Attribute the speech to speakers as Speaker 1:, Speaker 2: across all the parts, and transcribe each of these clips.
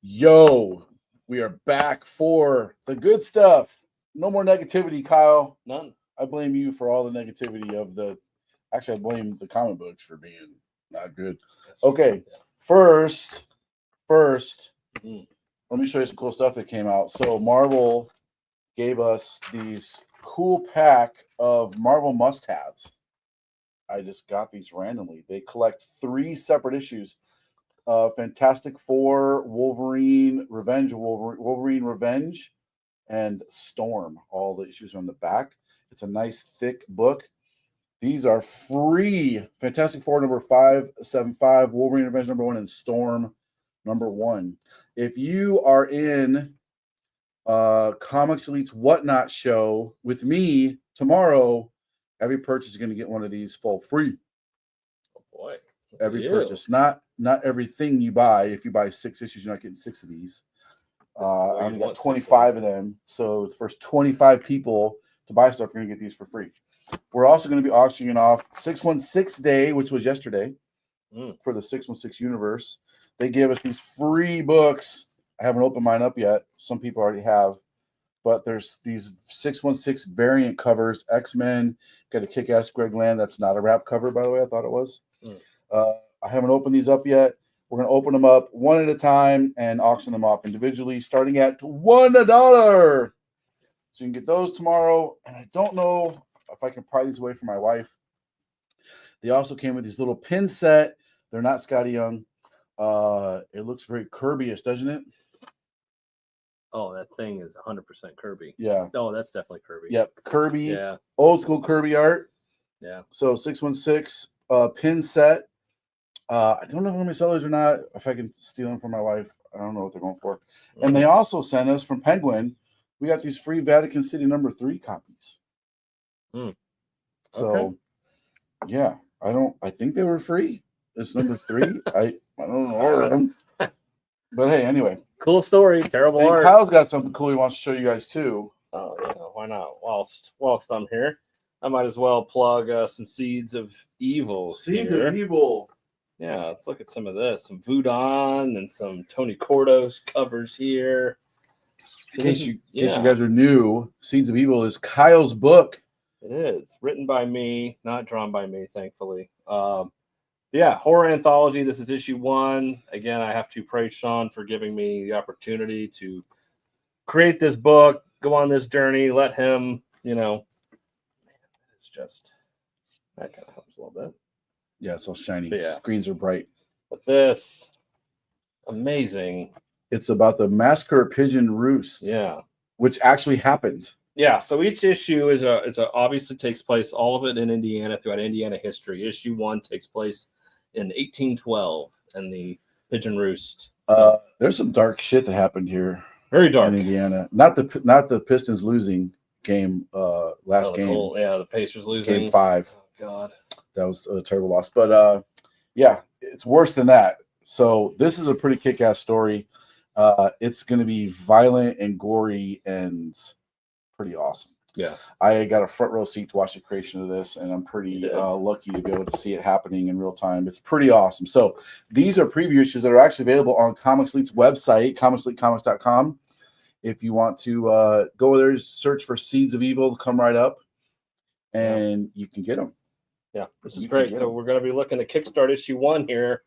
Speaker 1: Yo, we are back for the good stuff. No more negativity, Kyle.
Speaker 2: None.
Speaker 1: I blame you for all the negativity of the. Actually, I blame the comic books for being not good. Okay, first, let me show you some cool stuff that came out. So Marvel gave us these cool pack of Marvel must-haves. I just got these randomly. They collect 3 separate issues. Fantastic Four, Wolverine Revenge, and Storm. All the issues are on the back. It's a nice thick book. These are free. Fantastic Four number 575, Wolverine Revenge number 1, and Storm number 1. If you are in Comics Elite's Whatnot show with me tomorrow, every purchase is going to get one of these full free.
Speaker 2: Oh boy.
Speaker 1: Every purchase, not everything you buy. If you buy 6 issues, you're not getting 6 of these. I only got 25 of them, so the first 25 people to buy stuff are going to get these for free. We're also going to be auctioning off 616 Day, which was yesterday, for the 616 universe. They gave us these free books. I haven't opened mine up yet. Some people already have, but there's these 616 variant covers. X-Men got a kick-ass Greg Land. That's not a wrap cover, by the way. I thought it was. I haven't opened these up yet. We're going to open them up one at a time and auction them off individually, starting at $1. So you can get those tomorrow. And I don't know if I can pry these away from my wife. They also came with these little pin set. They're not Scotty Young. It looks very Kirby-ish, doesn't it?
Speaker 2: Oh, that thing is 100% Kirby.
Speaker 1: Yeah.
Speaker 2: Oh, that's definitely Kirby.
Speaker 1: Yep. Kirby.
Speaker 2: Yeah.
Speaker 1: Old school Kirby art.
Speaker 2: Yeah.
Speaker 1: So 616 pin set. I don't know how many sellers or not. If I can steal them from my wife, I don't know what they're going for. And they also sent us from Penguin. We got these free Vatican City number 3 copies. So, yeah, I think they were free. It's number 3. I don't know them. But hey, anyway.
Speaker 2: Cool story. Terrible art.
Speaker 1: Kyle's got something cool he wants to show you guys too.
Speaker 2: Oh yeah, why not? Whilst I'm here, I might as well plug some Seeds of Evil.
Speaker 1: Seeds of Evil.
Speaker 2: Yeah, let's look at some of this. Some Voodoo and some Tony Cordo's covers here.
Speaker 1: So in case you guys are new, Seeds of Evil is Kyle's book.
Speaker 2: It is. Written by me, not drawn by me, thankfully. Yeah, horror anthology. This is issue 1. Again, I have to praise Sean for giving me the opportunity to create this book, go on this journey, let him, it's just, that kind of helps a little bit.
Speaker 1: Yeah, it's all shiny.
Speaker 2: Yeah.
Speaker 1: Screens are bright.
Speaker 2: But this, amazing.
Speaker 1: It's about the massacre of Pigeon Roost.
Speaker 2: Yeah.
Speaker 1: Which actually happened.
Speaker 2: Yeah, so each issue is obviously takes place, all of it in Indiana, throughout Indiana history. Issue 1 takes place in 1812 and the Pigeon Roost. So,
Speaker 1: there's some dark shit that happened here.
Speaker 2: Very dark
Speaker 1: in Indiana. Not the Pistons losing game last game.
Speaker 2: The Pacers losing
Speaker 1: game 5.
Speaker 2: Oh God,
Speaker 1: that was a terrible loss. But yeah, it's worse than that. So this is a pretty kick-ass story. It's going to be violent and gory and pretty awesome.
Speaker 2: Yeah,
Speaker 1: I got a front row seat to watch the creation of this, and I'm pretty lucky to be able to see it happening in real time. It's pretty awesome. So these are preview issues that are actually available on Comics Elite's website, comicselitecomics.com. If you want to go there, search for Seeds of Evil, come right up, and you can get them.
Speaker 2: Yeah, this is great. So we're going to be looking to kickstart issue 1 here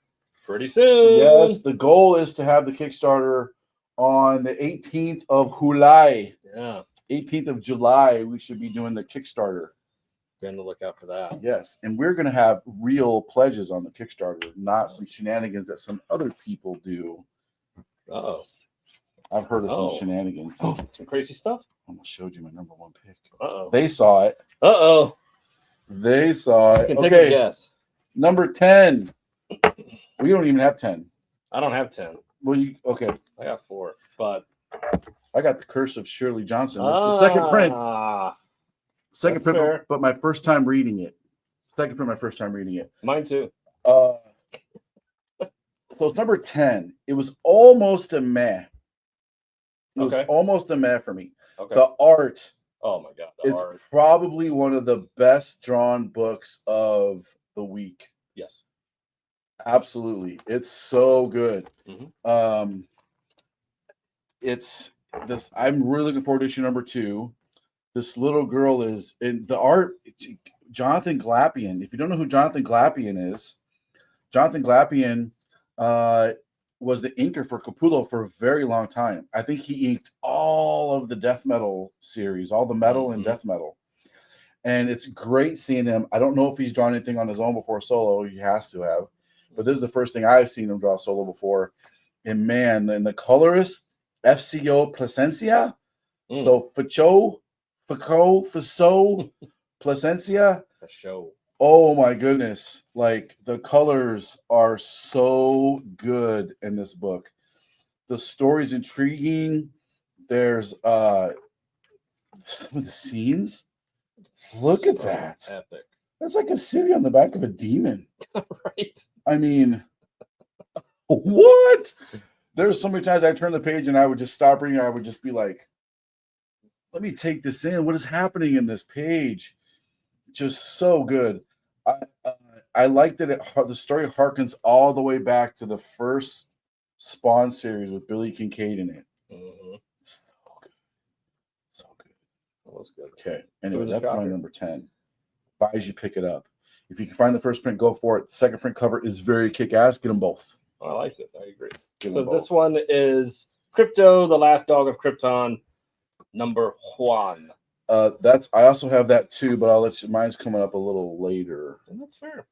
Speaker 2: pretty soon.
Speaker 1: Yes, the goal is to have the Kickstarter on the 18th of July.
Speaker 2: Yeah.
Speaker 1: 18th of July, we should be doing the Kickstarter.
Speaker 2: Be on the lookout for that.
Speaker 1: Yes, and we're going to have real pledges on the Kickstarter, not some shenanigans that some other people do.
Speaker 2: Uh-oh.
Speaker 1: I've heard of some shenanigans.
Speaker 2: Some crazy stuff?
Speaker 1: I almost showed you my number 1 pick.
Speaker 2: Uh-oh.
Speaker 1: They saw it.
Speaker 2: Uh-oh.
Speaker 1: They saw it.
Speaker 2: You can take a guess.
Speaker 1: Number 10. We don't even have 10.
Speaker 2: I don't have 10.
Speaker 1: Well, okay.
Speaker 2: I got 4, but
Speaker 1: I got the Curse of Shirley Johnson. It's the second print. Second print,
Speaker 2: fair.
Speaker 1: but my first time reading it. Second print, my first time reading it.
Speaker 2: Mine too.
Speaker 1: So it's number 10. It was almost a meh. It was almost a meh for me.
Speaker 2: Okay.
Speaker 1: The art.
Speaker 2: Oh my God.
Speaker 1: It's probably one of the best drawn books of the week.
Speaker 2: Yes.
Speaker 1: Absolutely. It's so good.
Speaker 2: Mm-hmm.
Speaker 1: it's this. I'm really looking forward to issue number 2. This little girl is in the art. Jonathan Glapian. If you don't know who Jonathan Glapian is, Jonathan Glapian was the inker for Capullo for a very long time. I think he inked all of the death metal series, all the metal and death metal. And it's great seeing him. I don't know if he's drawn anything on his own before solo. He has to have. But this is the first thing I've seen him draw solo before. And man, and the colorist, FCO Plasencia. So Facho, Plasencia.
Speaker 2: For sure.
Speaker 1: Oh my goodness. Like the colors are so good in this book. The story's intriguing. There's some of the scenes. Look at that.
Speaker 2: Epic.
Speaker 1: That's like a city on the back of a demon.
Speaker 2: Right.
Speaker 1: I mean, what? There's so many times I turn the page and I would just stop reading. I would just be like, let me take this in. What is happening in this page? Just so good. I like that the story harkens all the way back to the first Spawn series with Billy Kincaid in it. So good. So good.
Speaker 2: That was good.
Speaker 1: Okay. Anyway, that's my number 10. Advise you pick it up. If you can find the first print, go for it. The second print cover is very kick-ass. Get them both.
Speaker 2: I like it. I agree.
Speaker 1: So
Speaker 2: this one is Crypto, the Last Dog of Krypton, number 1.
Speaker 1: I also have that too, but I'll let you. Mine's coming up a little later.
Speaker 2: And that's fair.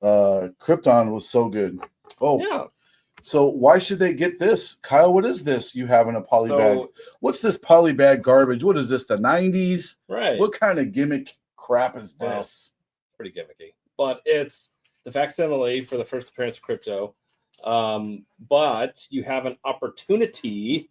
Speaker 1: Krypton was so good. Oh
Speaker 2: yeah.
Speaker 1: So why should they get this, Kyle? What is this you have in a poly bag? What's this poly bag garbage? What is this? The 90s?
Speaker 2: Right.
Speaker 1: What kind of gimmick crap is this?
Speaker 2: Pretty gimmicky, but it's the facsimile for the first appearance of Crypto. But you have an opportunity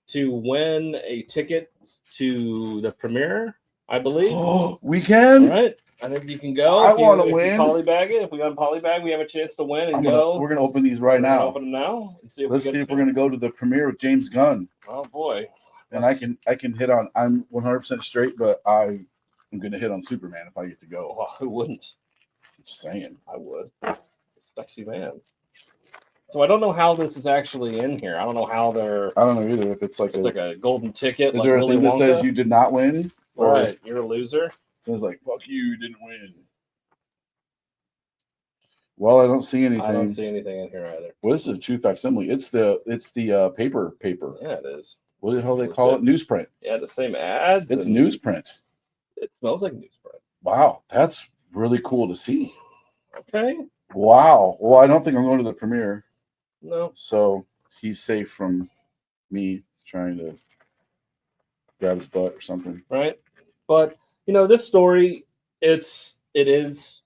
Speaker 2: to win a ticket to the premiere, I believe.
Speaker 1: Oh, we can.
Speaker 2: All right. I think you can go.
Speaker 1: I want to win.
Speaker 2: Polybag it. If we got polybag, we have a chance to win and go.
Speaker 1: We're gonna open these right now.
Speaker 2: Open them now and see if
Speaker 1: Let's see if we're gonna go to the premiere with James Gunn.
Speaker 2: Oh boy.
Speaker 1: And I can hit on. I'm 100% straight, but I'm gonna hit on Superman if I get to go.
Speaker 2: Well, who wouldn't?
Speaker 1: Just saying.
Speaker 2: I would. Sexy man. So I don't know how this is actually in here. I don't know how they're.
Speaker 1: I don't know either. If it's like
Speaker 2: a golden ticket.
Speaker 1: Is there a thing that says you did not win?
Speaker 2: Right, you're a loser.
Speaker 1: It was like, fuck you didn't win. Well, I don't see anything.
Speaker 2: I don't see anything in here either.
Speaker 1: Well, this is a true facsimile. It's the paper.
Speaker 2: Yeah, it is.
Speaker 1: What the hell they call it? Newsprint.
Speaker 2: Yeah, the same ads.
Speaker 1: It's newsprint.
Speaker 2: It smells like newsprint.
Speaker 1: Wow, that's really cool to see.
Speaker 2: Okay.
Speaker 1: Wow. Well, I don't think I'm going to the premiere.
Speaker 2: No.
Speaker 1: So he's safe from me trying to grab his butt or something.
Speaker 2: Right. But this story, it is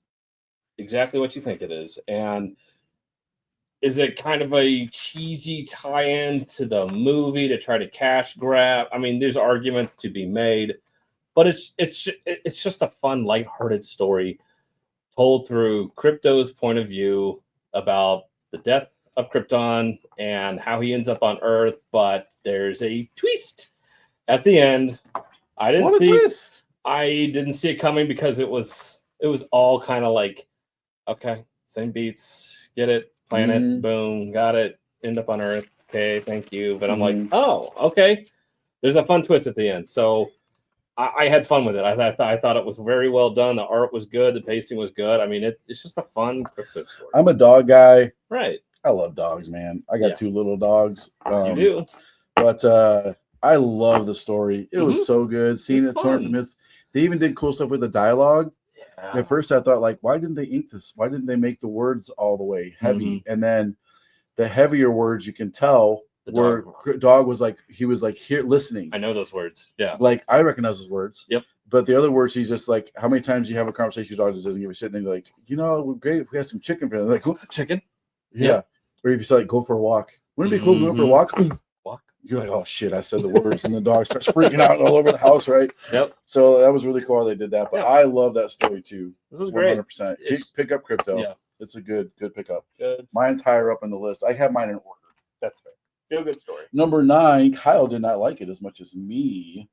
Speaker 2: exactly what you think it is. And is it kind of a cheesy tie-in to the movie to try to cash grab? I mean, there's arguments to be made, but it's just a fun, lighthearted story told through Crypto's point of view about the death of Krypton and how he ends up on Earth. But there's a twist at the end. I didn't see it coming because it was all kind of like, okay, same beats, get it, planet, boom, got it, end up on Earth, okay, thank you. But I'm like, oh, okay, there's a fun twist at the end. So I had fun with it. I thought it was very well done. The art was good, the pacing was good. I mean, it's just a fun Crypto story.
Speaker 1: I'm a dog guy,
Speaker 2: right?
Speaker 1: I love dogs, man. I got 2 little dogs.
Speaker 2: You do,
Speaker 1: but I love the story. It was so good seeing it torn from his. They even did cool stuff with the dialogue. Yeah. At first, I thought, like, why didn't they ink this? Why didn't they make the words all the way heavy? And then the heavier words, you can tell where dog was like, he was like here listening.
Speaker 2: I know those words. Yeah,
Speaker 1: like I recognize those words.
Speaker 2: Yep.
Speaker 1: But the other words, he's just like, how many times you have a conversation with your dog just doesn't give a shit? And they're like, great if we had some chicken for them. Like,
Speaker 2: chicken?
Speaker 1: Yeah. Yep. Or if you say, like, go for a walk. Wouldn't it be cool to go for a walk?
Speaker 2: Walk.
Speaker 1: You're like, oh shit, I said the words, and the dog starts freaking out all over the house, right?
Speaker 2: Yep.
Speaker 1: So that was really cool how they did that. But I love that story too.
Speaker 2: This was great.
Speaker 1: 100%. Pick up Crypto.
Speaker 2: Yeah.
Speaker 1: It's a good pickup.
Speaker 2: Good.
Speaker 1: Mine's higher up in the list. I have mine in order.
Speaker 2: That's fair. Feel good story.
Speaker 1: Number 9, Kyle did not like it as much as me.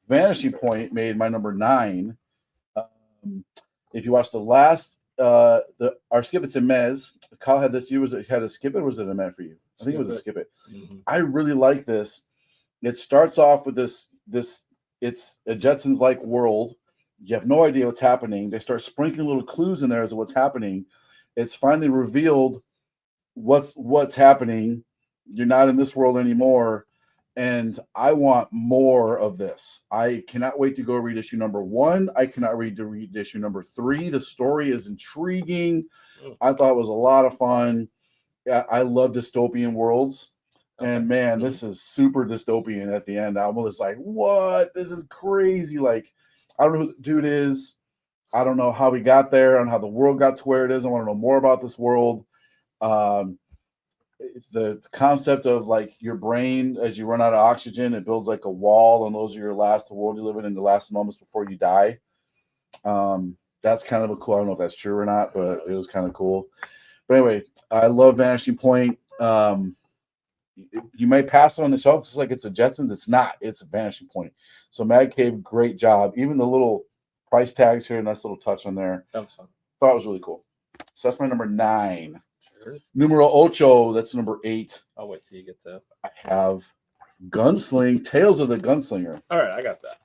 Speaker 1: Vanishing Point made my number 9. If you watch the last our skip it to Mez, Kyle had this. You had a skip it, or was it a Met for you? I think it was a skip it. I really like this. it starts off with this. It's a Jetsons-like world. You have no idea what's happening. They start sprinkling little clues in there as to what's happening. It's finally revealed what's happening. You're not in this world anymore. And I want more of this. I cannot wait to go read issue number 1. I cannot wait to read issue number 3. The story is intriguing. I thought it was a lot of fun. I love dystopian worlds. And man, this is super dystopian at the end. I was like, what? This is crazy. Like, I don't know who the dude is. I don't know how he got there and how the world got to where it is. I want to know more about this world. The concept of like your brain, as you run out of oxygen, it builds like a wall, and those are your last, the world you live in the last moments before you die. That's kind of a cool. I don't know if that's true or not, but it was kind of cool. But anyway, I love Vanishing Point. You may pass it on the shelf because like it's a Jetsons. It's not. It's a Vanishing Point. So Mad Cave, great job. Even the little price tags here, nice little touch on there.
Speaker 2: That was fun.
Speaker 1: Thought it was really cool. So that's my number 9.
Speaker 2: Sure.
Speaker 1: Numero ocho, that's number 8.
Speaker 2: I'll wait till you get to.
Speaker 1: I have Tales of the Gunslinger.
Speaker 2: All right, I got that.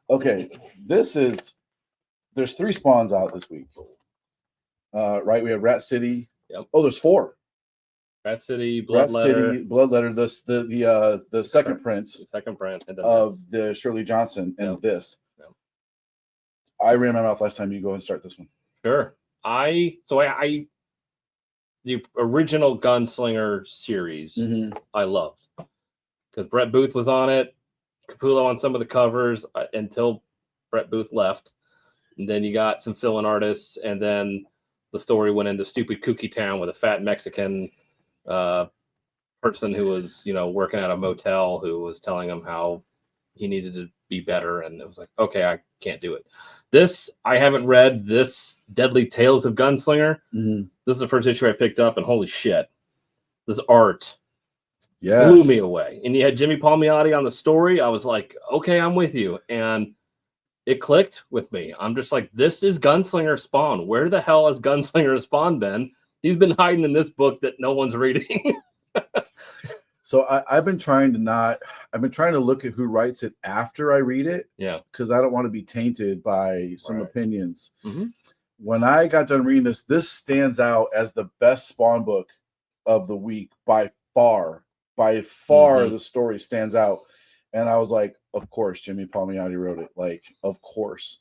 Speaker 1: Okay, there's 3 spawns out this week. Right, we have Rat City.
Speaker 2: Yep.
Speaker 1: Oh, there's 4.
Speaker 2: Rat City, Bloodletter,
Speaker 1: the second print,
Speaker 2: and then
Speaker 1: of the Shirley Johnson, and this.
Speaker 2: Yep.
Speaker 1: I ran my mouth last time. You go and start this one.
Speaker 2: Sure. The original Gunslinger series, I loved because Brett Booth was on it, Capullo on some of the covers until Brett Booth left, and then you got some fill-in artists, and then the story went into stupid kooky town with a fat Mexican person who was, working at a motel who was telling him how he needed to be better. And it was like, okay, I can't do it. I haven't read this Deadly Tales of Gunslinger. This is the first issue I picked up, and holy shit, this art blew me away. And you had Jimmy Palmiotti on the story. I was like, okay, I'm with you. And it clicked with me. I'm just like, this is Gunslinger Spawn. Where the hell has Gunslinger Spawn been? He's been hiding in this book that no one's reading.
Speaker 1: So I've been trying to look at who writes it after I read it.
Speaker 2: Yeah.
Speaker 1: Because I don't want to be tainted by some opinions. When I got done reading this stands out as the best Spawn book of the week by far. By far, the story stands out. And I was like, of course, Jimmy Palmiotti wrote it. Like, of course.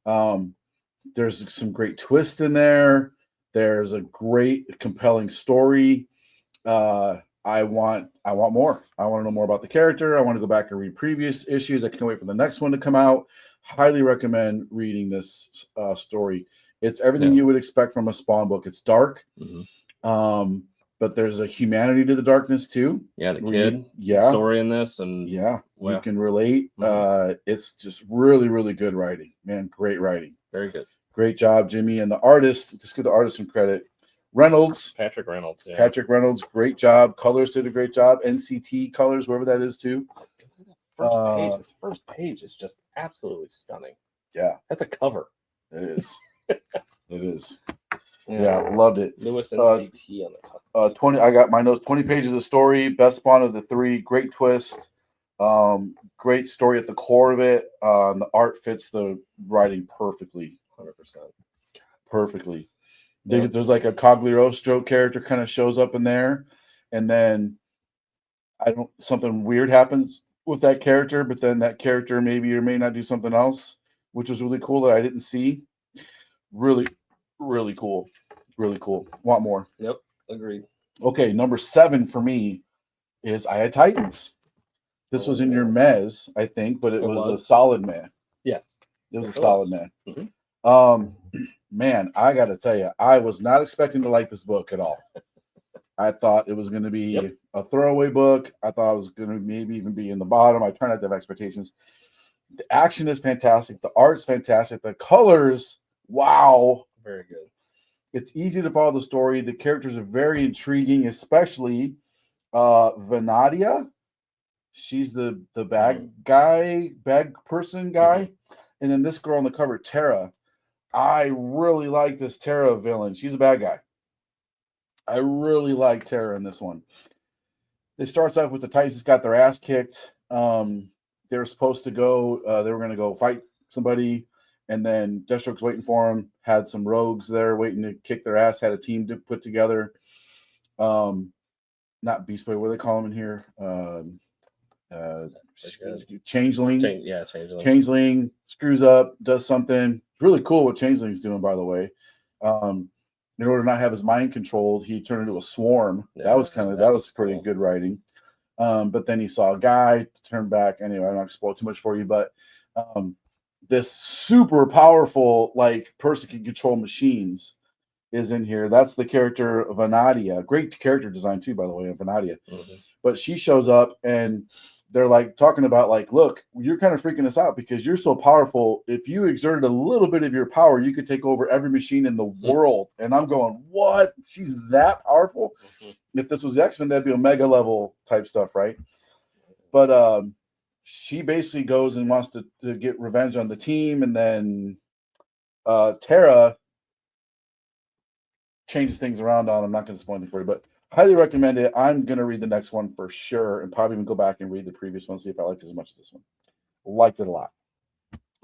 Speaker 1: There's some great twists in there. There's a great, compelling story. I want more. I want to know more about the character. I want to go back and read previous issues. I can't wait for the next one to come out. Highly recommend reading this story. It's everything you would expect from a Spawn book. It's dark, but there's a humanity to the darkness too.
Speaker 2: Yeah, the kid story in this, and
Speaker 1: you can relate. It's just really, really good writing, man. Great writing.
Speaker 2: Very good.
Speaker 1: Great job, Jimmy. And the artist, just give the artist some credit. Patrick Reynolds, great job. Colors did a great job. NCT colors, wherever that is too.
Speaker 2: This first page is just absolutely stunning.
Speaker 1: Yeah.
Speaker 2: That's a cover.
Speaker 1: It is. It is. Yeah, loved it.
Speaker 2: Lewis NCT on the cover.
Speaker 1: 20. I got my notes. 20 pages of story. Best Spawn of the 3. Great twist. Great story at the core of it. The art fits the writing perfectly.
Speaker 2: 100%.
Speaker 1: Perfectly. There's like a Cogliostro character kind of shows up in there, and then something weird happens with that character, but then that character maybe or may not do something else, which was really cool that I didn't see. Really, really cool. Really cool. Want more.
Speaker 2: Yep. Agreed.
Speaker 1: Okay, number 7 for me is I Had Titans. This was in your mez, I think, but it was a solid man.
Speaker 2: Yes.
Speaker 1: It was a solid man. Man, I got to tell you, I was not expecting to like this book at all. I thought it was going to be a throwaway book. I thought I was going to maybe even be in the bottom. I try not to have expectations. The action is fantastic. The art's fantastic. The colors, wow.
Speaker 2: Very good.
Speaker 1: It's easy to follow the story. The characters are very intriguing, especially Vanadia. She's the bad person guy. And then this girl on the cover, Tara. I really like this Tara villain. She's a bad guy. I really like Tara in this one. It starts off with the Titans got their ass kicked. they were supposed to go. They were going to go fight somebody, and then Deathstroke's waiting for him. Had some rogues there waiting to kick their ass. Had a team to put together. Not Beast Boy. What do they call him in here? Changeling.
Speaker 2: Changeling.
Speaker 1: Changeling screws up, does something. It's really cool what Changeling's doing, by the way. In order to not have his mind controlled, he turned into a swarm. That was pretty good writing. But then he saw a guy turn back. Anyway, I'm not going to spoil too much for you, but this super powerful person can control machines is in here. That's the character of Vanadia. Great character design too, by the way, of Vanadia. Mm-hmm. But she shows up and they're talking about look, you're kind of freaking us out because you're so powerful. If you exerted a little bit of your power, you could take over every machine in the world. And I'm going, what? She's that powerful? Mm-hmm. If this was X-Men, that'd be Omega level type stuff, right? But she basically goes and wants to get revenge on the team. And then Tara changes things around on. I'm not going to spoil anything for you, but highly recommend it. I'm going to read the next one for sure and probably even go back and read the previous one, see if I like it as much as this one. Liked it a lot.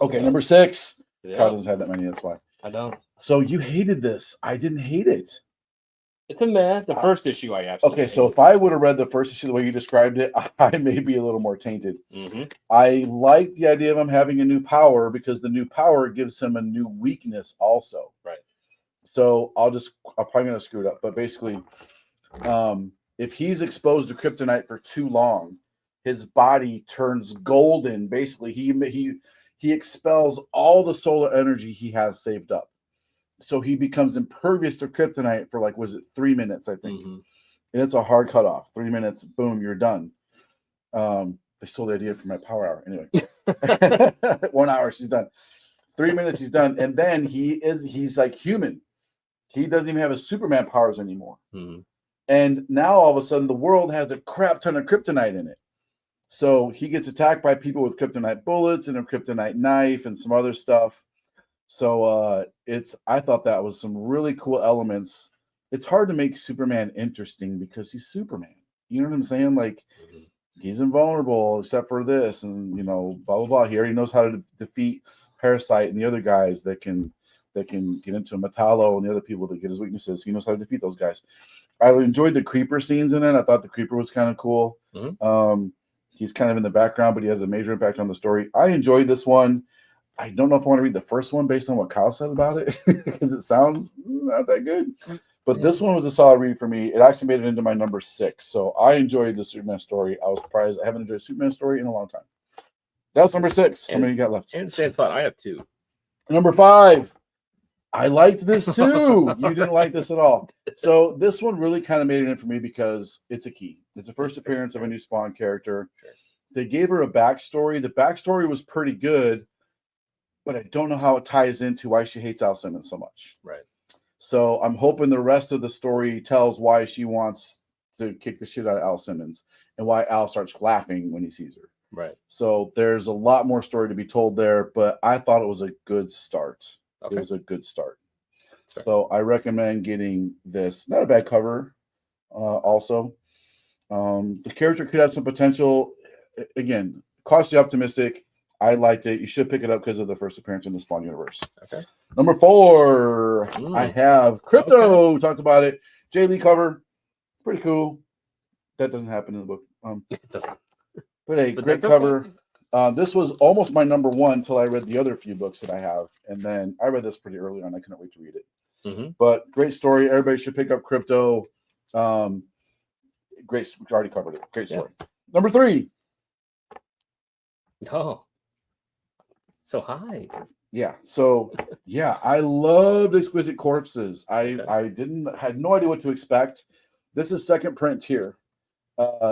Speaker 1: Okay, number 6. Yeah. Kyle doesn't have that many, that's why.
Speaker 2: I don't.
Speaker 1: So you hated this. I didn't hate it.
Speaker 2: It's a mess. The first issue I absolutely hated.
Speaker 1: So if I would have read the first issue the way you described it, I may be a little more tainted. Mm-hmm. I like the idea of him having a new power because the new power gives him a new weakness also.
Speaker 2: Right.
Speaker 1: So I'm probably going to screw it up, but basically, if he's exposed to kryptonite for too long, his body turns golden. Basically, he expels all the solar energy he has saved up. So he becomes impervious to kryptonite for 3 minutes, I think. Mm-hmm. And it's a hard cutoff. 3 minutes, boom, you're done. They stole the idea from my power hour. Anyway, 1 hour, she's done. 3 minutes, he's done. And then he's like human. He doesn't even have his Superman powers anymore. Mm-hmm. And now all of a sudden the world has a crap ton of kryptonite in it. So he gets attacked by people with kryptonite bullets and a kryptonite knife and some other stuff. So I thought that was some really cool elements. It's hard to make Superman interesting because he's Superman. You know what I'm saying? He's invulnerable except for this and blah blah blah. He already knows how to defeat Parasite and the other guys that can get into Metallo and the other people that get his weaknesses. He knows how to defeat those guys. I enjoyed the Creeper scenes in it. I thought the Creeper was kind of cool. Mm-hmm. He's kind of in the background, but he has a major impact on the story. I enjoyed this one. I don't know if I want to read the first one based on what Kyle said about it because it sounds not that good. But this one was a solid read for me. It actually made it into my number 6. So I enjoyed the Superman story. I was surprised. I haven't enjoyed a Superman story in a long time. That's number 6. How many you got left?
Speaker 2: And Stan thought I have 2.
Speaker 1: Number 5. I liked this too. You didn't like this at all. So this one really kind of made it in for me because it's a key. It's the first appearance of a new Spawn character. Sure. They gave her a backstory. The backstory was pretty good, but I don't know how it ties into why she hates Al Simmons so much.
Speaker 2: Right.
Speaker 1: So I'm hoping the rest of the story tells why she wants to kick the shit out of Al Simmons and why Al starts laughing when he sees her.
Speaker 2: Right.
Speaker 1: So there's a lot more story to be told there, but I thought it was a good start. Okay. It was a good start. Sorry. So I recommend getting this. Not a bad cover also. The character could have some potential. Again, cautiously optimistic. I liked it. You should pick it up because of the first appearance in the Spawn universe. Okay. Number 4, I have Crypto. Okay. Talked about it. Jay Lee cover. Pretty cool. That doesn't happen in the book.
Speaker 2: It doesn't.
Speaker 1: But great cover. Okay. This was almost my number 1 until I read the other few books that I have. And then I read this pretty early on. I couldn't wait to read it. Mm-hmm. But great story. Everybody should pick up Crypto. Great. We already covered it. Great story. Yeah. Number 3.
Speaker 2: Oh. So high.
Speaker 1: Yeah. So yeah, I loved Exquisite Corpses. I had no idea what to expect. This is second print here.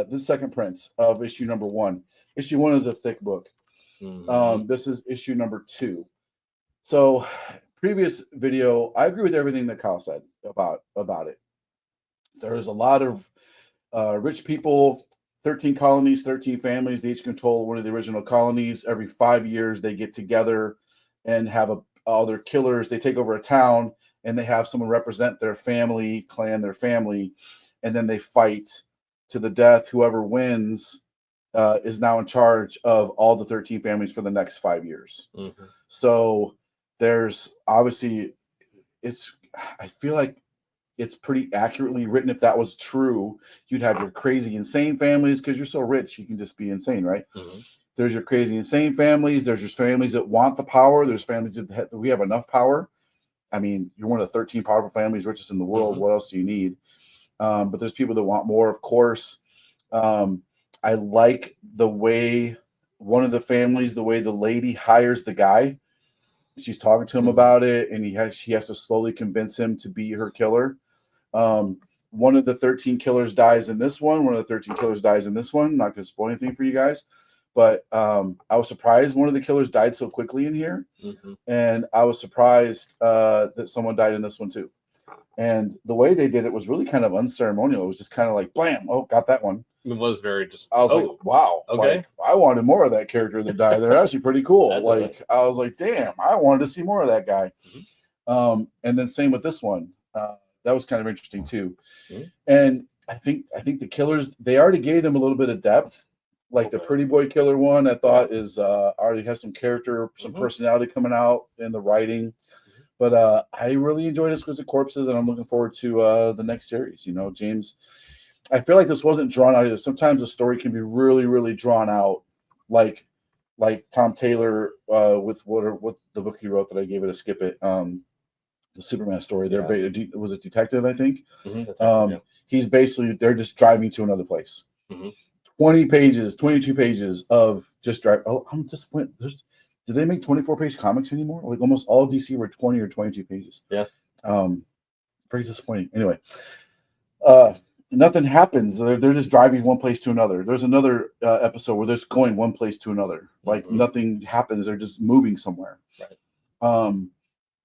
Speaker 1: This second print of issue number 1. Issue 1 is a thick book. Mm-hmm. This is issue number 2. So previous video, I agree with everything that Kyle said about it. There's a lot of rich people, 13 colonies, 13 families. They each control one of the original colonies. Every 5 years, they get together and have all their killers. They take over a town and they have someone represent their family, clan, their family, and then they fight to the death. Whoever wins is now in charge of all the 13 families for the next 5 years.
Speaker 2: Mm-hmm.
Speaker 1: So there's obviously, I feel like it's pretty accurately written. If that was true, you'd have your crazy, insane families because you're so rich, you can just be insane, right?
Speaker 2: Mm-hmm.
Speaker 1: There's your crazy, insane families. There's your families that want the power. There's families that we have enough power. I mean, you're one of the 13 powerful families, richest in the world.
Speaker 2: Mm-hmm.
Speaker 1: What else do you need? But there's people that want more, of course. I like the way one of the families, the way the lady hires the guy. She's talking to him about it, and she has to slowly convince him to be her killer. One of the 13 killers dies in this one. One of the 13 killers dies in this one. Not going to spoil anything for you guys, but I was surprised one of the killers died so quickly in here, and I was surprised that someone died in this one too. And the way they did it was really kind of unceremonial. It was just kind of like, blam, oh, got that one.
Speaker 2: It was very just.
Speaker 1: I was like, wow,
Speaker 2: okay.
Speaker 1: Like, I wanted more of that character that died. They're actually pretty cool. I was like, damn, I wanted to see more of that guy. And then same with this one. That was kind of interesting too. And I think the killers, they already gave them a little bit of depth. Like the pretty boy killer one, I thought is already has some character, some personality coming out in the writing. But I really enjoyed Exquisite Corpses, and I'm looking forward to the next series. You know, James, I feel like this wasn't drawn out either. Sometimes a story can be really, really drawn out, like Tom Taylor with what the book he wrote that I gave it a skip it. The Superman story. Was it Detective? I think. He's basically they're just driving to another place. 20 pages, 22 pages of just drive. Oh, I'm disappointed. Do they make 24-page comics anymore? Like almost all DC were 20 or 22 pages.
Speaker 2: Yeah.
Speaker 1: Very disappointing. Anyway, nothing happens. They're just driving one place to another. There's another episode where they're just going one place to another. Like nothing happens. They're just moving somewhere. Right.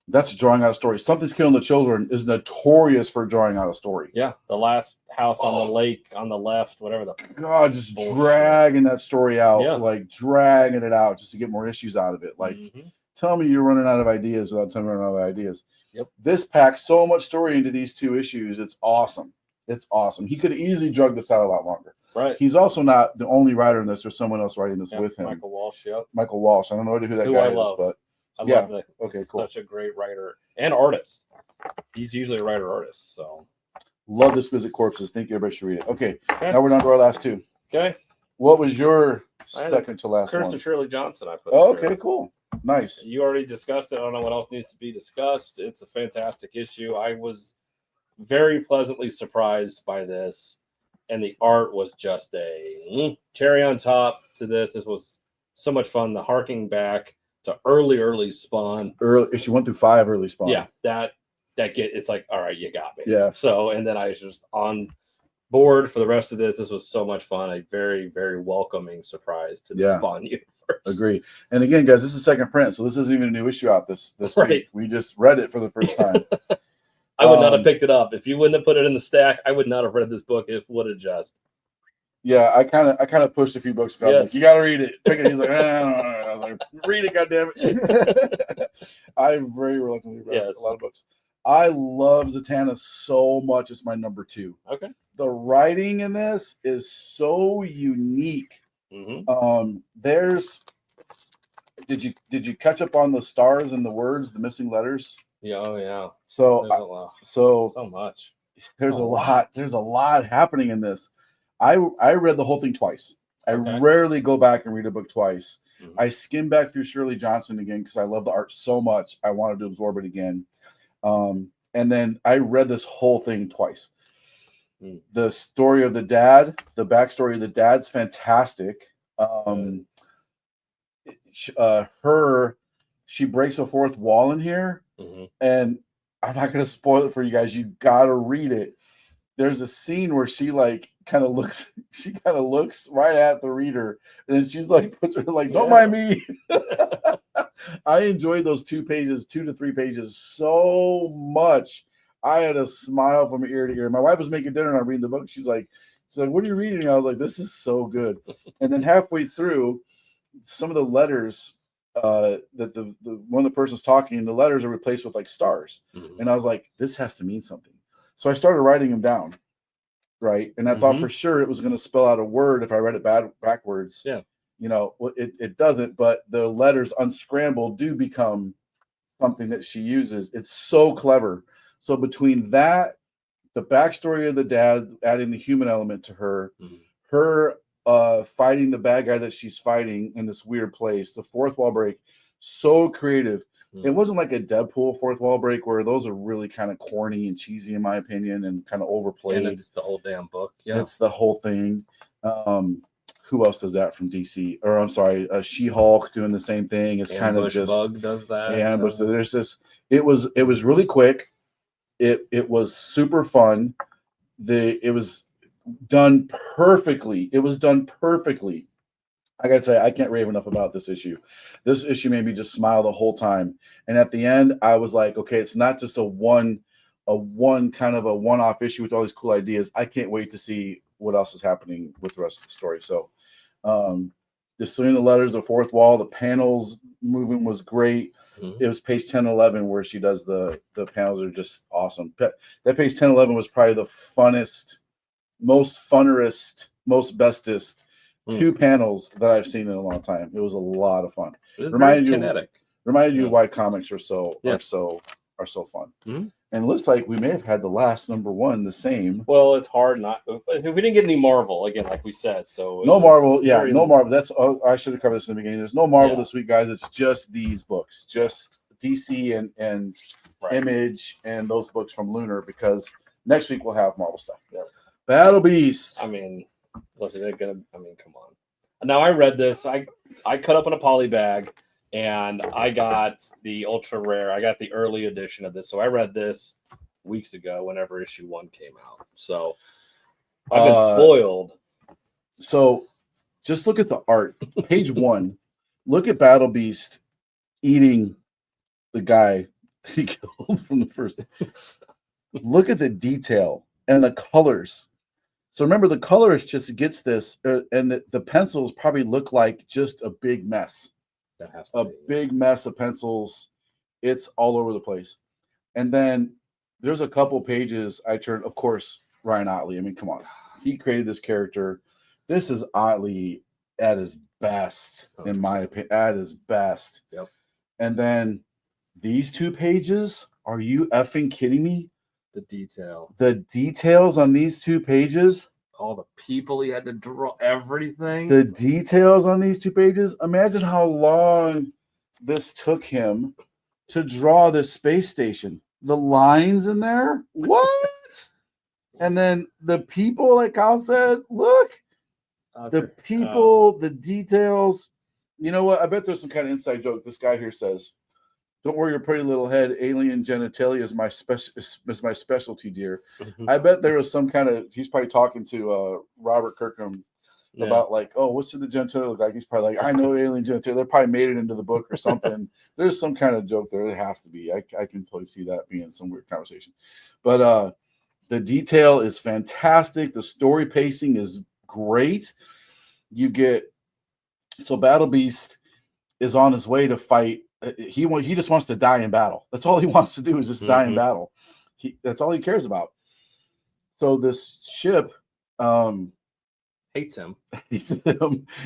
Speaker 1: That's drawing out a story. Something's Killing the Children is notorious for drawing out a story.
Speaker 2: Yeah, the last house on the lake on the left, whatever the
Speaker 1: God, just dragging that story out, like dragging it out just to get more issues out of it. Like, tell me you're running out of ideas without telling me you're running out of ideas. This packs so much story into these 2 issues. It's awesome. It's awesome. He could have easily drugged this out a lot longer.
Speaker 2: Right.
Speaker 1: He's also not the only writer in this. There's someone else writing this with him.
Speaker 2: Michael Walsh. Yep.
Speaker 1: Michael Walsh. I don't know who that guy is, but
Speaker 2: I love that.
Speaker 1: Okay, cool.
Speaker 2: Such a great writer and artist. He's usually a writer-artist. So
Speaker 1: love Exquisite Corpses. Think everybody should read it. Okay. Now we're down to our last 2.
Speaker 2: Okay.
Speaker 1: What was your second to last one?
Speaker 2: Shirley Johnson. I put.
Speaker 1: Okay, cool. Nice.
Speaker 2: You already discussed it. I don't know what else needs to be discussed. It's a fantastic issue. I was very pleasantly surprised by this, and the art was just a cherry on top to this. This was so much fun. The harking back to early Spawn.
Speaker 1: Issue 1 through 5, early Spawn.
Speaker 2: Yeah, it's like, all right, you got me.
Speaker 1: Yeah.
Speaker 2: So, and then I was just on board for the rest of this. This was so much fun. A very, very welcoming surprise to the Spawn universe.
Speaker 1: Agree. And again, guys, this is second print, so this isn't even a new issue out this week. We just read it for the first time.
Speaker 2: I would not have picked it up if you wouldn't have put it in the stack. I would not have read this book. It would have just.
Speaker 1: Yeah, I kind of pushed a few books. I was like, you got to read it. Pick it. He's like, I was like, read it, goddammit. I very reluctantly read a lot of books. I love Zatanna so much. It's my number 2.
Speaker 2: Okay.
Speaker 1: The writing in this is so unique. Did you catch up on the stars and the words, the missing letters?
Speaker 2: Yeah. Oh yeah.
Speaker 1: So
Speaker 2: much.
Speaker 1: There's a lot happening in this. I read the whole thing twice. I rarely go back and read a book twice. I skimmed back through Shirley Johnson again because I love the art so much. I wanted to absorb it again. And then I read this whole thing twice. The story of the dad, the backstory of the dad's fantastic. She breaks a fourth wall in here, and I'm not going to spoil it for you guys. You got to read it. There's a scene where she kind of looks right at the reader, and then she's like, puts her like, don't mind me. I enjoyed those 2 to 3 pages so much. I had a smile from ear to ear. My wife was making dinner and I'm reading the book. She's like, what are you reading? And I was like, this is so good. And then halfway through, some of the letters that the one of the person's talking, the letters are replaced with like stars. And I was like, this has to mean something. So I started writing them down. right? And I thought for sure it was going to spell out a word if I read it backwards.
Speaker 2: Yeah.
Speaker 1: You know, it doesn't, but the letters unscrambled do become something that she uses. It's so clever. So between that, the backstory of the dad, adding the human element to her, her fighting the bad guy that she's fighting in this weird place, the fourth wall break, so creative. It wasn't like a Deadpool fourth wall break where those are really kind of corny and cheesy in my opinion and kind of overplayed.
Speaker 2: And it's the whole damn book. Yeah,
Speaker 1: it's the whole thing. Who else does that from DC? Or I'm sorry, She-Hulk doing the same thing. It's kind of just
Speaker 2: Bug does that.
Speaker 1: Ambush. There's this. It was really quick. It was super fun. It was done perfectly. It was done perfectly. I gotta say, I can't rave enough about this issue. This issue made me just smile the whole time. And at the end, I was like, okay, it's not just a one kind of a one-off issue with all these cool ideas. I can't wait to see what else is happening with the rest of the story. So just seeing the letters, the fourth wall, the panels moving was great. It was page 10 and 11 where she does the panels are just awesome. That page 10 and 11 was probably the funnest, most bestest two panels that I've seen in a long time. It was a lot of fun. Reminded you why comics are so fun. And it looks like we may have had the last number one the same.
Speaker 2: Well, it's hard not. We didn't get any Marvel again, like we said. So
Speaker 1: no Marvel. Yeah, no Marvel. That's I should have covered this in the beginning. There's no Marvel this week, guys. It's just these books, just DC and Image and those books from Lunar. Because next week we'll have Marvel stuff. Yeah. Battle Beast.
Speaker 2: I mean, wasn't it gonna? I mean, come on. Now I read this. I cut up in a poly bag. And I got the ultra rare. I got the early edition of this. So I read this weeks ago whenever issue 1 came out. So I've been spoiled.
Speaker 1: So just look at the art. Page 1. Look at Battle Beast eating the guy that he killed from the first. Look at the detail and the colors. So remember, the colorist just gets this, and the pencils probably look like just a big mess. Big mess of pencils. It's all over the place. And then there's a couple pages I turned, of course, Ryan Ottley. I mean, come on. He created this character. This is Ottley at his best, in my opinion. At his best.
Speaker 2: Yep.
Speaker 1: And then these 2 pages, are you effing kidding me?
Speaker 2: The detail. The
Speaker 1: details on these 2 pages.
Speaker 2: All the people he had to draw, everything.
Speaker 1: The details on these 2 pages. Imagine how long this took him to draw this space station. The lines in there. What? And then the people, like Kyle said, look. The people, the details. You know what? I bet there's some kind of inside joke. This guy here says, "Don't worry your pretty little head. Alien genitalia is my specialty, dear." I bet there was some kind of. He's probably talking to Robert Kirkham about like, oh, what's the genitalia look like? He's probably like, I know alien genitalia. They probably made it into the book or something. There's some kind of joke there. It has to be. I can totally see that being some weird conversation. But the detail is fantastic. The story pacing is great. You get so Battle Beast is on his way to fight. He just wants to die in battle. That's all he wants to do is just die in battle. That's all he cares about. So this ship
Speaker 2: hates him,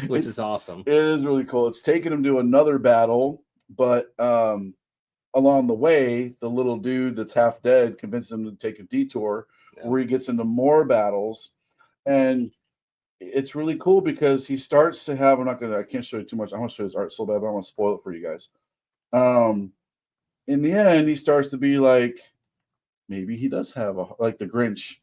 Speaker 1: which
Speaker 2: is awesome.
Speaker 1: It is really cool. It's taking him to another battle, but along the way, the little dude that's half dead convinces him to take a detour where he gets into more battles. And it's really cool because he starts to have, I can't show you too much. I want to show his art so bad, but I want to spoil it for you guys. In the end, he starts to be like, maybe he does have like the Grinch.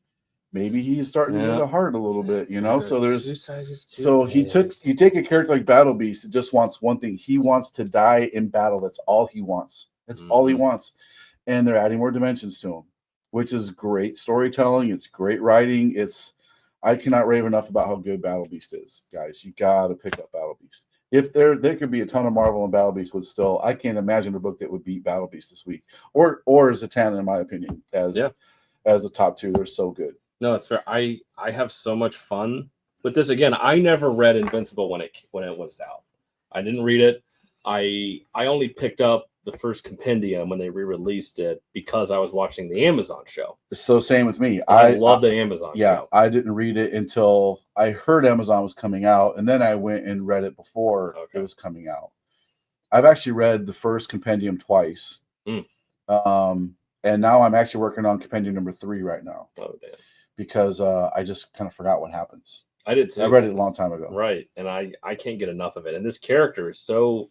Speaker 1: Maybe he's starting to get a heart a little bit, you know? So you take a character like Battle Beast that just wants one thing. He wants to die in battle. That's all he wants. That's all he wants. And they're adding more dimensions to him, which is great storytelling. It's great writing. I cannot rave enough about how good Battle Beast is, guys. You got to pick up Battle Beast. If there could be a ton of Marvel and Battle Beast would still, I can't imagine a book that would beat Battle Beast this week, or Zatanna, in my opinion, as the top 2. They're so good.
Speaker 2: No, it's fair. I have so much fun with this. Again, I never read Invincible when it was out. I didn't read it. I only picked up the first compendium when they re-released it because I was watching the Amazon show.
Speaker 1: So same with me.
Speaker 2: I love the Amazon show.
Speaker 1: I didn't read it until I heard Amazon was coming out, and then I went and read it before it was coming out. I've actually read the first compendium twice. And now I'm actually working on compendium number 3 right now. Oh, damn. Because I just kind of forgot what happens.
Speaker 2: I did too.
Speaker 1: I read it a long time ago.
Speaker 2: Right. And I can't get enough of it. And this character is so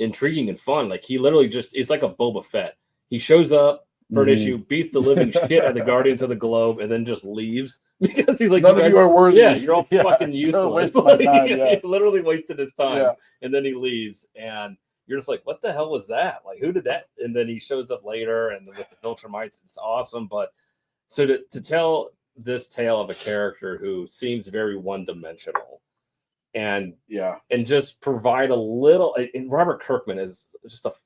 Speaker 2: intriguing and fun. Like, he literally it's like a Boba Fett. He shows up for an issue, beats the living shit out of the Guardians of the Globe, and then just leaves because he's like,
Speaker 1: none of you are worthy.
Speaker 2: Yeah, you're all fucking useless. He literally wasted his time.
Speaker 1: Yeah.
Speaker 2: And then he leaves. And you're just like, what the hell was that? Like, who did that? And then he shows up later, and with the Viltrumites, it's awesome. But so to tell this tale of a character who seems very one-dimensional, and just provide a little. And Robert Kirkman is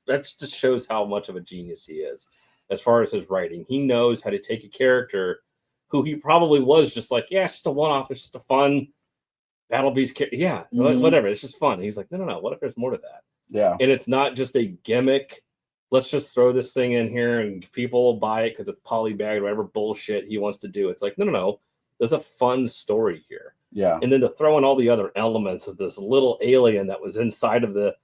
Speaker 2: that just shows how much of a genius he is as far as his writing. He knows how to take a character who he probably was just like, yeah, it's just a one-off, it's just a fun Battle Beast. Yeah, whatever, it's just fun. And he's like, no. What if there's more to that?
Speaker 1: Yeah.
Speaker 2: And it's not just a gimmick. Let's just throw this thing in here and people will buy it because it's polybagged, whatever bullshit he wants to do. It's like, no. There's a fun story here.
Speaker 1: Yeah.
Speaker 2: And then to throw in all the other elements of this little alien that was inside of the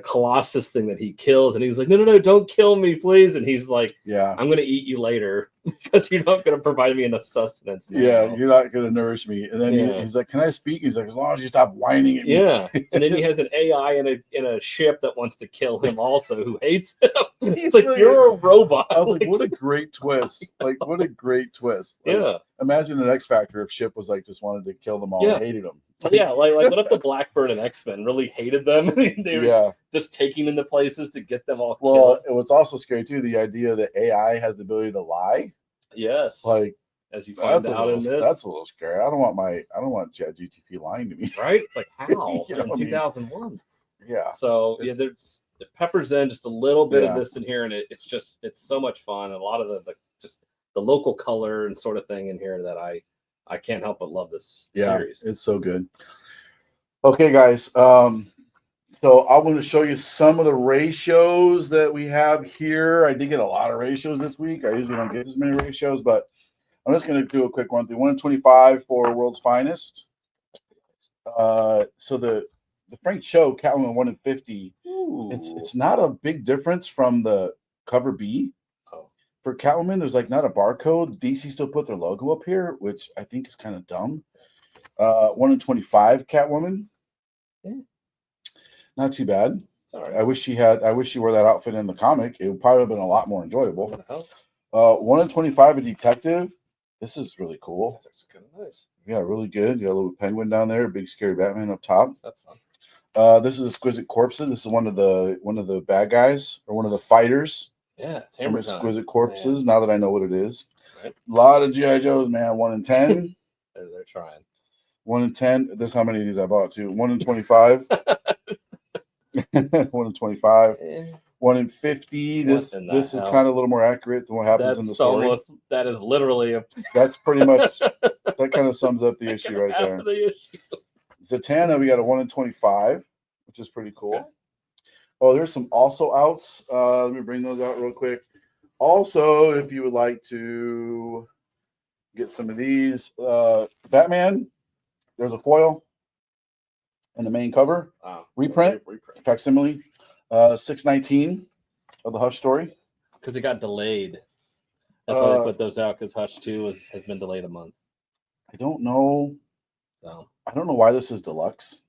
Speaker 2: Colossus thing that he kills. And he's like, no, don't kill me, please. And he's like, I'm going to eat you later because you're not going to provide me enough sustenance now.
Speaker 1: Yeah, you're not going to nourish me. And then he's like, can I speak? He's like, as long as you stop whining at me.
Speaker 2: Yeah. And then he has an AI in a ship that wants to kill him also, who hates him. It's like, you're a robot.
Speaker 1: I was like, what a great twist. Like, what a great twist. Like, imagine an X Factor if Ship was like, just wanted to kill them all and hated them.
Speaker 2: Yeah, like what if the Blackbird and X-Men really hated them? They were just taking them to places to get them all killed.
Speaker 1: Well, it was also scary too, the idea that AI has the ability to lie.
Speaker 2: Yes.
Speaker 1: Like,
Speaker 2: as you find out in this.
Speaker 1: That's a little scary. I don't want ChatGPT lying to me.
Speaker 2: Right? It's like, how? In 2001.
Speaker 1: Yeah.
Speaker 2: So it peppers in just a little bit of this in here, and it's so much fun. And a lot of the local color and sort of thing in here that I can't help but love this series.
Speaker 1: It's so good. Okay, guys. So I'm going to show you some of the ratios that we have here. I did get a lot of ratios this week. I usually don't get as many ratios, but I'm just going to do a quick one through. 1 in 25 for World's Finest. So the Frank Cho Catwoman 1 in 50. It's not a big difference from the cover B. For Catwoman, there's like not a barcode. DC still put their logo up here, which I think is kind of dumb. 1 in 25 Catwoman. Not too bad.
Speaker 2: Sorry.
Speaker 1: I wish she wore that outfit in the comic. It would probably have been a lot more enjoyable. 1 in 25 a Detective. This is really cool.
Speaker 2: That's kind of nice.
Speaker 1: Yeah, really good. You got a little penguin down there, big scary Batman up top.
Speaker 2: That's fun.
Speaker 1: This is Exquisite Corpses. This is one of the bad guys or one of the fighters.
Speaker 2: Yeah, it's Hammer Time.
Speaker 1: Exquisite Corpses. Yeah. Now that I know what it is,
Speaker 2: right.
Speaker 1: A lot of GI Joes, man. 1 in 10.
Speaker 2: They're trying.
Speaker 1: 1 in 10. This is how many of these I bought too. 1 in 25. 1 in 25. 1 in 50. This is kind of a little more accurate than what happens in the story.
Speaker 2: That is literally
Speaker 1: That's pretty much that kind of sums up the issue right there. Zatanna, we got a 1 in 25, which is pretty cool. Okay. Oh, there's some also outs. Let me bring those out real quick. Also, if you would like to get some of these, Batman, there's a foil in the main cover. Reprint. Facsimile. 619 of the Hush story.
Speaker 2: Because it got delayed. That's why they put those out, because Hush 2 has been delayed a month.
Speaker 1: I don't know.
Speaker 2: So.
Speaker 1: I don't know why this is deluxe.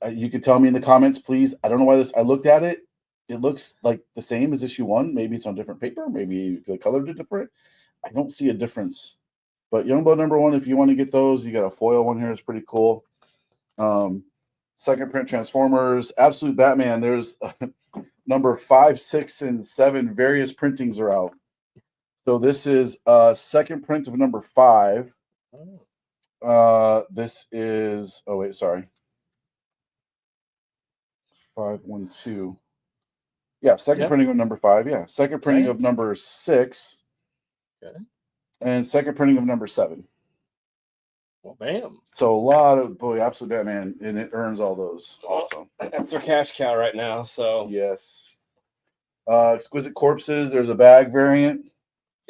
Speaker 1: You can tell me in the comments, please. I don't know why this. I looked at it. It looks like the same as issue 1. Maybe it's on different paper. Maybe the color is different. I don't see a difference. But Youngblood number 1, if you want to get those, you got a foil one here. It's pretty cool. Second print Transformers, Absolute Batman. There's number 5, 6, and 7. Various printings are out. So this is second print of number 5. This is 512. Yeah, second printing of number 5. Yeah, second printing of number 6.
Speaker 2: Okay.
Speaker 1: And second printing of number 7.
Speaker 2: Well, bam.
Speaker 1: So a lot of Absolute Batman, and it earns all those also.
Speaker 2: That's their cash cow right now. So
Speaker 1: yes. Exquisite Corpses. There's a bag variant.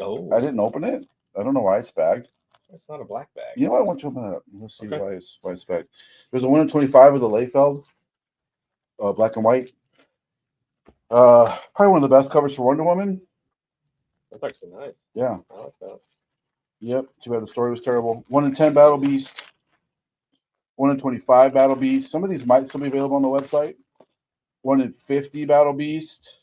Speaker 2: Oh,
Speaker 1: I didn't open it. I don't know why it's bagged.
Speaker 2: it's not a black bag.
Speaker 1: You know what? I want you to open it up. Let's see
Speaker 2: Okay.
Speaker 1: why it's bagged. There's a 1 in 25 with a Layfeld, black and white. Probably one of the best covers for Wonder Woman.
Speaker 2: That's actually nice.
Speaker 1: Yeah.
Speaker 2: I like that.
Speaker 1: Yep. Too bad the story was terrible. 1 in 10 Battle Beast. 1 in 25 Battle Beast. Some of these might still be available on the website. 1 in 50 Battle Beast.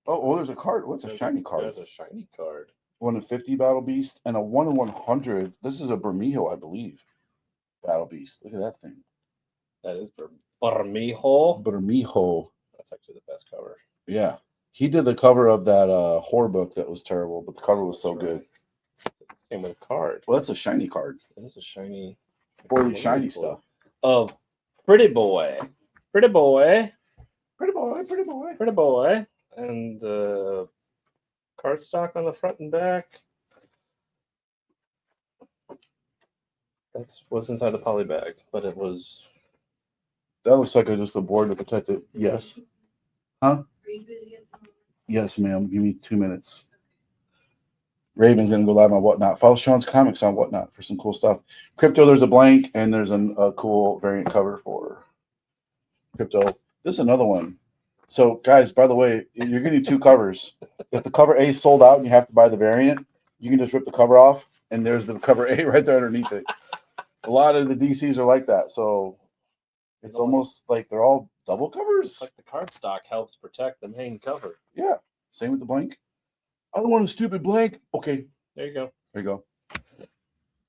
Speaker 1: Oh, there's a card. What's a shiny card?
Speaker 2: There's a shiny card.
Speaker 1: 1 in 50 Battle Beast and a 1 in 100. This is a Bermejo, I believe. Battle Beast. Look at that thing.
Speaker 2: That is Bermejo.
Speaker 1: Bermejo.
Speaker 2: That's actually the best cover.
Speaker 1: Yeah. He did the cover of that horror book that was terrible, but the cover was so good.
Speaker 2: Came with a card.
Speaker 1: Well, that's a shiny card.
Speaker 2: It is a shiny.
Speaker 1: Poorly shiny stuff.
Speaker 2: Of Pretty Boy. Pretty Boy.
Speaker 1: Pretty boy, pretty boy.
Speaker 2: Pretty Boy. And cardstock on the front and back. That's what's inside the poly bag, but it was.
Speaker 1: That looks like just a board to protect it. Yes. Huh?
Speaker 3: Are you busy at the moment?
Speaker 1: Yes, ma'am. Give me 2 minutes. Raven's going to go live on Whatnot. Follow Sean's comics on Whatnot for some cool stuff. Crypto, there's a blank, and there's a cool variant cover for Crypto. This is another one. So, guys, by the way, you're getting 2 covers. If the cover A is sold out and you have to buy the variant, you can just rip the cover off, and there's the cover A right there underneath it. A lot of the DCs are like that, so it's almost like they're all double covers.
Speaker 2: It's like the cardstock helps protect the main cover.
Speaker 1: Yeah. Same with the blank. I don't want a stupid blank. Okay.
Speaker 2: There you go.
Speaker 1: There you go.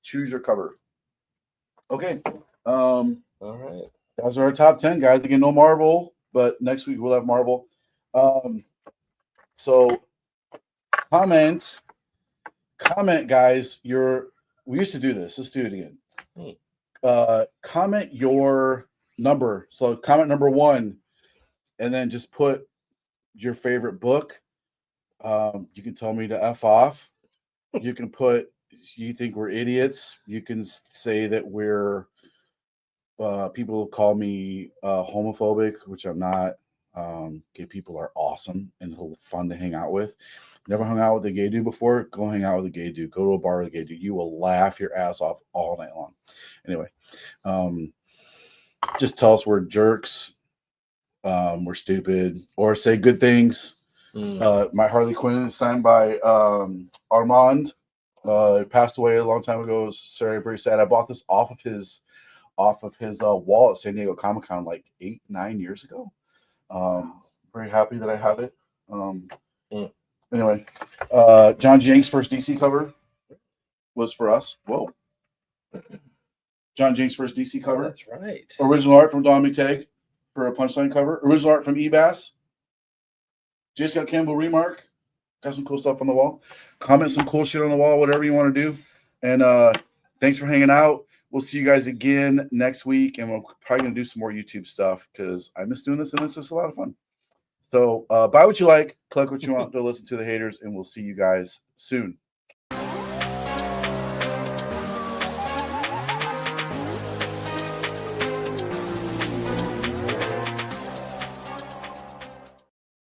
Speaker 1: Choose your cover. Okay.
Speaker 2: All right.
Speaker 1: Those are our top 10, guys. Again, no Marvel, but next week we'll have Marvel. So comment, guys. We used to do this. Let's do it again. Comment your number. So comment number 1, and then just put your favorite book. You can tell me to F off. You can put you think we're idiots. You can say that we're people call me homophobic, which I'm not. Gay people are awesome and fun to hang out with. Never hung out with a gay dude before? Go hang out with a gay dude. Go to a bar with a gay dude. You will laugh your ass off all night long. Anyway, just tell us we're jerks, we're stupid, or say good things. My Harley Quinn is signed by Armand. He passed away a long time ago. Sorry, very sad. I bought this off of his wall at San Diego Comic-Con like 8-9 years ago. Very happy that I have it. Anyway, John Jenks' first DC cover was for us. Whoa. John Jenks' first DC cover.
Speaker 2: Oh, that's right.
Speaker 1: Original art from Don McTagg for a Punchline cover. Original art from Ebass. J. Scott Campbell remark. Got some cool stuff on the wall. Comment some cool shit on the wall, whatever you want to do. And thanks for hanging out. We'll see you guys again next week. And we're probably going to do some more YouTube stuff because I miss doing this and it's just a lot of fun. So buy what you like, collect what you want, go listen to the haters, and we'll see you guys soon.